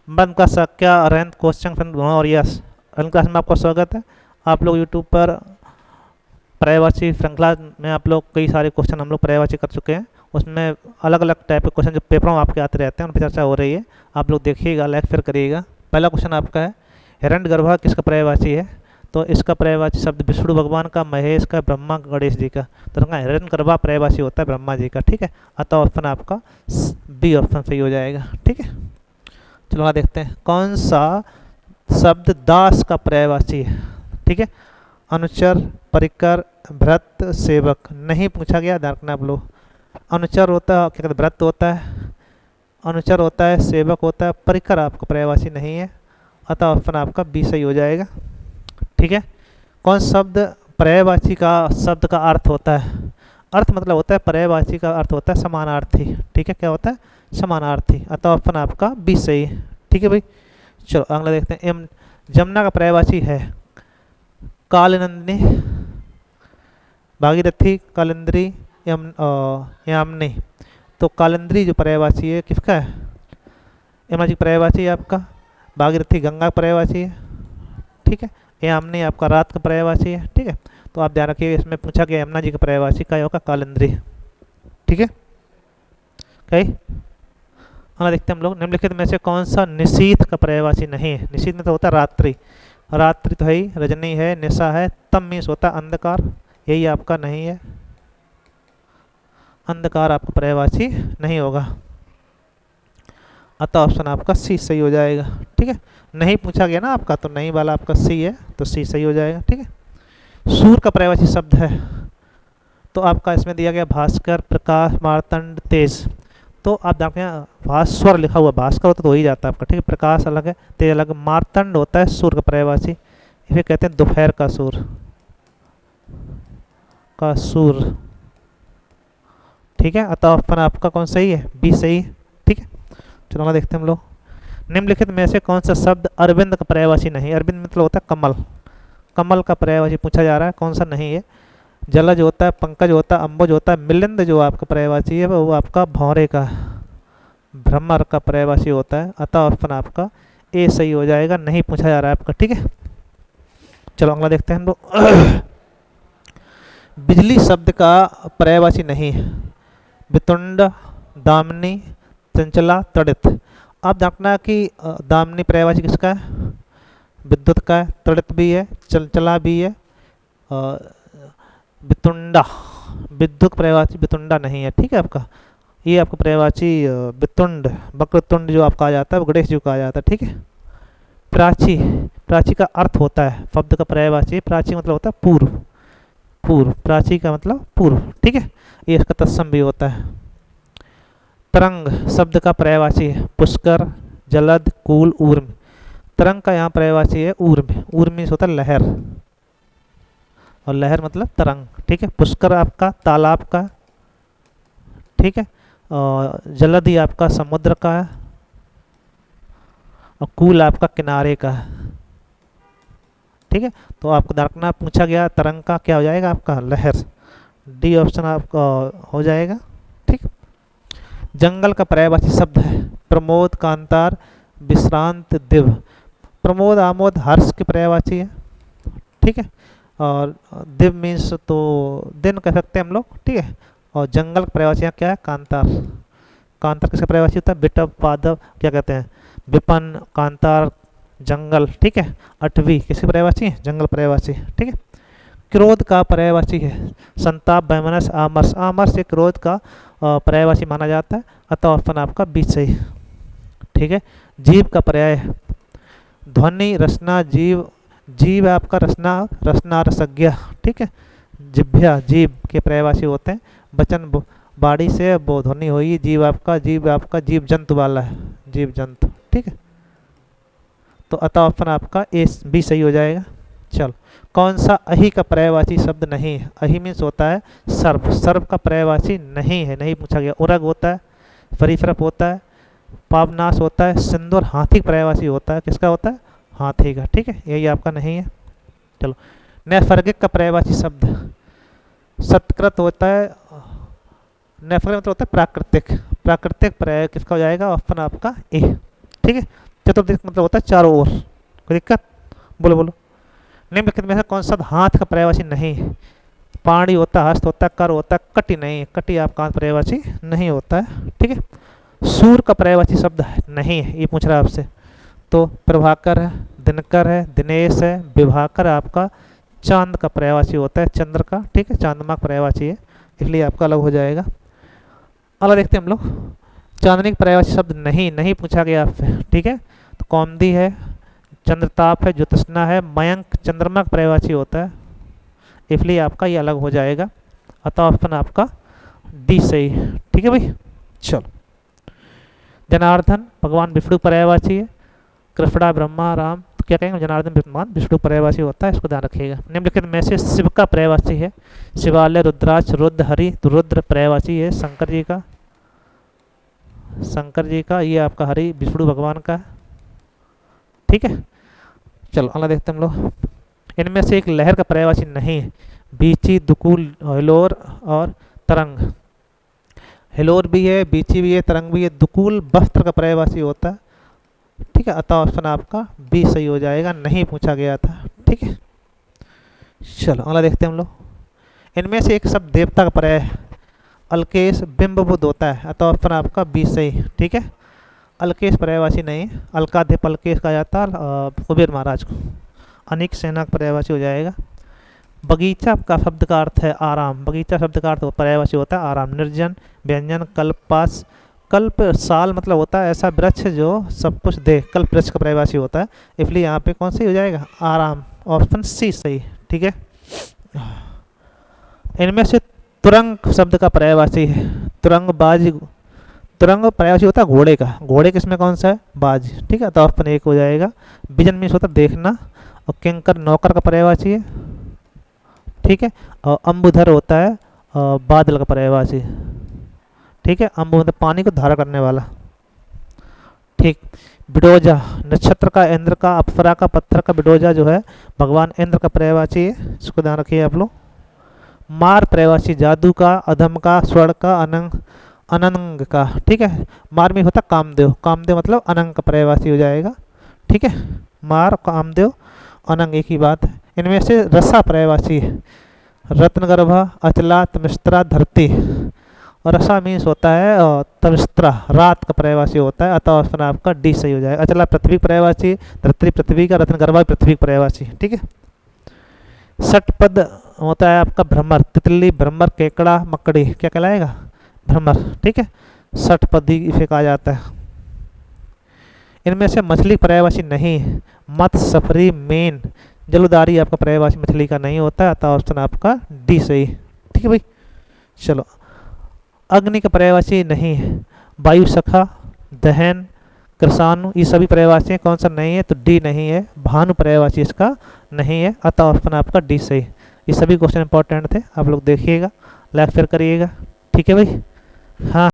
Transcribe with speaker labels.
Speaker 1: बंद का क्या रैंक क्वेश्चन फ्रेंड और यस अगली क्लास में आपका स्वागत है। आप लोग यूट्यूब पर पर्यायवाची श्रृंखला में आप लोग कई सारे क्वेश्चन हम लोग पर्यायवाची कर चुके हैं। उसमें अलग अलग टाइप के क्वेश्चन जो पेपरों में आपके आते रहते हैं उन पर चर्चा हो रही है। आप लोग देखिएगा, लाइक फिर करिएगा। पहला क्वेश्चन आपका है हिरण्यगर्भा किसका पर्यायवाची है? तो इसका पर्यायवाची शब्द विष्णु भगवान का, महेश का, ब्रह्मा का, गणेश जी का। तो हिरण्यगर्भा पर्यायवाची होता है ब्रह्मा जी का। ठीक है, अतः ऑप्शन आपका बी ऑप्शन सही हो जाएगा। ठीक है, चलो आगे देखते हैं कौन सा शब्द दास का पर्यायवाची है। ठीक है, अनुचर, परिकर, भृत, सेवक नहीं पूछा गया, ध्यान रखना आप लोग। अनुचर होता है, क्या कहते हैं, भृत होता है, अनुचर होता है, सेवक होता है, परिकर आपका पर्यायवाची नहीं है, अतः ऑप्शन आपका बी सही हो जाएगा। ठीक है, कौन शब्द पर्यायवाची का शब्द का अर्थ होता है? अर्थ मतलब होता है, पर्यायवाची का अर्थ होता है समानार्थी। ठीक है, क्या होता है? समानार्थी, अतः ऑप्शन आपका बी सही है। ठीक है भाई, चलो अगला देखते हैं। जमुना का पर्यायवाची है कालनंदिनी, भागीरथी, कालिंद्री, यामिनी। तो कालिंद्री जो पर्यायवाची है किसका है? यमुना जी पर्यायवाची है आपका। भागीरथी गंगा पर्यायवाची है। ठीक है, यामिनी आपका रात का पर्यायवाची है। ठीक है, तो आप ध्यान रखिए, इसमें पूछा गया यमुना जी का पर्यायवाची क्या होगा? कालिंद्री। ठीक है, कहीं हाँ देखते हैं हम लोग। निम्नलिखित में से कौन सा निशीथ का पर्यायवाची नहीं है? निशीथ में तो होता है रात्रि, रात्रि तो है ही, रजनी है, निशा है, तम मीन्स होता है अंधकार, यही आपका नहीं है, अंधकार आपका पर्यायवाची नहीं होगा, अतः ऑप्शन आपका सी सही हो जाएगा। ठीक है, नहीं पूछा गया ना आपका, तो नहीं वाला आपका सी है, तो सी सही हो जाएगा। ठीक है, सूर्य का पर्यायवाची शब्द है, तो आपका इसमें दिया गया भास्कर, प्रकाश, मार्तंड, तेज। तो आप देखते हैं भास्वर लिखा हुआ, भास्कर होता तो हो ही जाता है आपका। ठीक है, प्रकाश अलग है, तेज अलग है। मार्तंड होता है सूर्य का पर्यायवाची, इसे कहते हैं दोपहर का सूर्य, का सूर्य। ठीक है, अतः ऑप्शन आपका कौन सही है? बी सही है। ठीक है, चलो ना देखते हैं हम लोग। निम्नलिखित में से कौन सा शब्द अरविंद का पर्यायवाची नहीं? अरविंद मतलब होता है कमल, कमल का पर्यायवाची पूछा जा रहा है, कौन सा नहीं है? जलज होता है, पंकज होता है, अम्बुज होता है, मिलिंद जो आपका पर्यायवाची है वो आपका भौरे का, भ्रमर का पर्यायवाची होता है, अतः ऑप्शन आपका ए सही हो जाएगा, नहीं पूछा जा रहा है आपका। ठीक है, चलो अगला देखते हैं हम लोग। बिजली शब्द का पर्यायवाची नहीं है? वितुंड, दामिनी, चंचला, तड़ित। आप देखना कि दामिनी पर्यायवाची किसका है? विद्युत का है, तड़ित भी है, चंचला भी है, वितुंडा, विद्युत पर्यायवाची वितुंडा नहीं है। ठीक है, आपका ये आपका पर्यायवाची वितुंड, वक्रतुंड जो आपका आ जाता है वो गणेश जी को आ जाता है। ठीक है, प्राची, प्राची का अर्थ होता है, शब्द का पर्यायवाची प्राची मतलब होता है पूर्व, पूर्व, प्राची का मतलब पूर्व। ठीक है, ये इसका तत्सम भी होता है। तरंग शब्द का पर्यायवाची है पुष्कर, जलद, कूल, ऊर्म। तरंग का यहाँ पर्यायवाची है ऊर्म, ऊर्म होता है लहर, और लहर मतलब तरंग। ठीक है, पुष्कर आपका तालाब का, ठीक है, और जलद ही आपका समुद्र का है, और कूल आपका किनारे का है। ठीक है, तो आपको रखना पूछा गया तरंग का क्या हो जाएगा आपका? लहर, डी ऑप्शन आपका हो जाएगा। ठीक, जंगल का पर्यायवाची शब्द है प्रमोद, कांतार, विश्रांत, दिव्य। प्रमोद, आमोद, हर्ष की पर्यायवाची है। ठीक है, और दिव्य मीन्स तो दिन कह सकते हैं हम लोग। ठीक है, और जंगल का पर्यायवाची क्या है? कांतार। कांतार किसका पर्यायवाची होता है? बिटव, पादव, क्या कहते हैं, विपन, कांतार, जंगल। ठीक है, अटवी किसकी पर्यायवाची है? जंगल पर्यायवाची। ठीक है, क्रोध का पर्यायवाची है संताप, वैमनस्य, आमर्ष। आमर्ष से क्रोध का पर्यायवाची माना जाता है, अतः ऑप्शन आपका बीच सही। ठीक है, जीव का पर्याय है ध्वनि, रसना, जीव, जीव आपका रसना, रसना रसज्ञ। ठीक है, जिभ्या जीव के पर्यायवाची होते हैं, वचन बाड़ी से वो ध्वनि हुई, जीव आपका जीव जंतु वाला है, जीव जंतु। ठीक है, तो अतः ऑप्शन आपका ए बी सही हो जाएगा। चलो, कौन सा अहि का पर्यायवाची शब्द नहीं है? अहि मीन्स होता है सर्प, सर्प का पर्यायवाची नहीं है, नहीं पूछा गया। उरग होता है, परिसरप होता है, पावनाश होता है, सिंदूर हाथी पर्यायवाची होता है, किसका होता है? हाथी का। ठीक है, यही आपका नहीं है। चलो, नैसर्गिक का पर्यायवाची शब्द सत्कृत होता है, नैसर्गिक मतलब होता है प्राकृतिक, प्राकृतिक पर्याय किसका हो जाएगा? ऑप्शन आपका ए। ठीक है, चतुर्दिश मतलब होता है चारों ओर। कोई दिक्कत? बोलो बोलो। निम्नलिखित में से कौन सा हाथ का पर्यायवाची नहीं है? पाणी होता है, हस्त होता है, कर होता है, कटी नहीं है। कटी आपका पर्यायवाची नहीं होता है, ठीक है। सूर का पर्यायवाची शब्द है नहीं है, ये पूछ रहा है आपसे। तो प्रभाकर है, दिनकर है, दिनेश है, विभाकर आपका चांद का पर्यायवाची होता है, चंद्र का, ठीक है, चांद्रमा का पर्यायवाची है, इसलिए आपका अलग हो जाएगा। अलग देखते हैं हम लोग। चांदनी का पर्यायवाची शब्द नहीं, नहीं पूछा गया आपसे, ठीक है। तो कौमदी है, चंद्रताप है, ज्योत्सना है, मयंक चंद्रमा का पर्यायवाची होता है, इसलिए आपका ये अलग हो जाएगा। अतः ऑप्शन आपका डी सही है, ठीक है भाई। चलो, जनार्दन भगवान विष्णु पर्यायवाची है, कृष्णा ब्रह्मा राम, तो क्या कहेंगे? जनार्दन भगवान विष्णु पर्यायवाची होता है, इसको ध्यान रखिएगा। निम्नलिखित में से शिव का पर्यायवाची है? शिवालय, रुद्राक्ष, रुद्र, हरि। तो रुद्र पर्यायवाची है शंकर जी का, शंकर जी का, ये आपका हरि विष्णु भगवान का, ठीक है। चलो अगला देखते हैं हम लोग। इनमें से एक लहर का पर्यायवाची नहीं है? बीची, दुकूल, हिलोर और तरंग। हिलोर भी है, बीची भी है, तरंग भी है। दुकूल वस्त्र का पर्यायवाची होता है, ठीक है। अतः ऑप्शन आपका बी सही हो जाएगा, नहीं पूछा गया था, ठीक है। चलो अगला देखते हैं हम लोग। इनमें से एक शब्द देवता का पर्याय है? अलकेश, बिंब, बुद्ध होता है, अतः ऑप्शन आपका बी सही, ठीक है। अलकेश पर्यायवाची नहीं है, अलकाध्यप अलकेश कहा जाता है कुबेर महाराज को। अनेक सेना का पर्यायवाची हो जाएगा। बगीचा का शब्द का अर्थ है आराम, बगीचा शब्द का अर्थ पर्यायवाची होता है आराम। निर्जन, व्यंजन, कल्पवास, कल्प साल मतलब होता है ऐसा वृक्ष जो सब कुछ दे, कल्प वृक्ष का पर्यायवाची होता है, इसलिए यहाँ पे कौन सी हो जाएगा? आराम, ऑप्शन सी सही, ठीक है। इनमें से तुरंग शब्द का पर्यायवाची है? तुरंग, बाज। तुरंग पर्यायवाची होता है घोड़े का, घोड़े किसमें कौन सा है? बाज, ठीक है। तो ऑप्शन एक हो जाएगा। विजन मीन्स होता है देखना, और किंकर नौकर का पर्यायवाची है, ठीक है। और अम्बुधर होता है बादल का पर्यायवाची, ठीक है। अम्बु मतलब पानी को धारा करने वाला, ठीक। बिडोजा नक्षत्र का, इंद्र का, अप्सरा का, पत्थर का, बिडोजा जो है भगवान इंद्र का पर्यायवाची है, इसको ध्यान रखिए आप लोग। मार पर्यायवाची जादू का, अधम का, स्वर्ण का, अनंग का, ठीक है। मार में होता कामदेव, कामदेव मतलब अनंग का पर्यायवाची हो जाएगा, ठीक है। मार, कामदेव, अनंग एक ही बात है। इनमें से रसा पर्यायवाची है? रत्नगर्भा, अचला, तमिस्त्रा, धरती। और रसा मीन्स होता है तमिस्त्रा, रात का पर्यायवाची होता है, अतः ऑप्शन आपका डी सही हो जाएगा। अचला पृथ्वी पर्यायवाची, धरती पृथ्वी का, रत्नगर्भा पृथ्वी पर्यायवाची, ठीक है। षटपद होता है आपका भ्रमर, तितली, भ्रमर, केकड़ा, मकड़ी, क्या कहलाएगा? भ्रमर, ठीक है। षटपदी इसे कहा जाता है। इनमें से मछली पर्यायवाची नहीं है? मत्स्य, सफरी, मेन, जलुदारी आपका पर्यायवाची मछली का नहीं होता है, अतः ऑप्शन आपका डी सही, ठीक है भाई। चलो, अग्नि का पर्यायवाची नहीं है? वायु, सखा, दहन, कृषाणु, ये सभी पर्यायवाची कौन सा नहीं है? तो डी नहीं है। भानु पर्यायवाची इसका नहीं है, अतः ऑप्शन आपका डी सही। ये सभी क्वेश्चन इंपॉर्टेंट थे, आप लोग देखिएगा, लाइक शेयर करिएगा, ठीक है भाई। हाँ।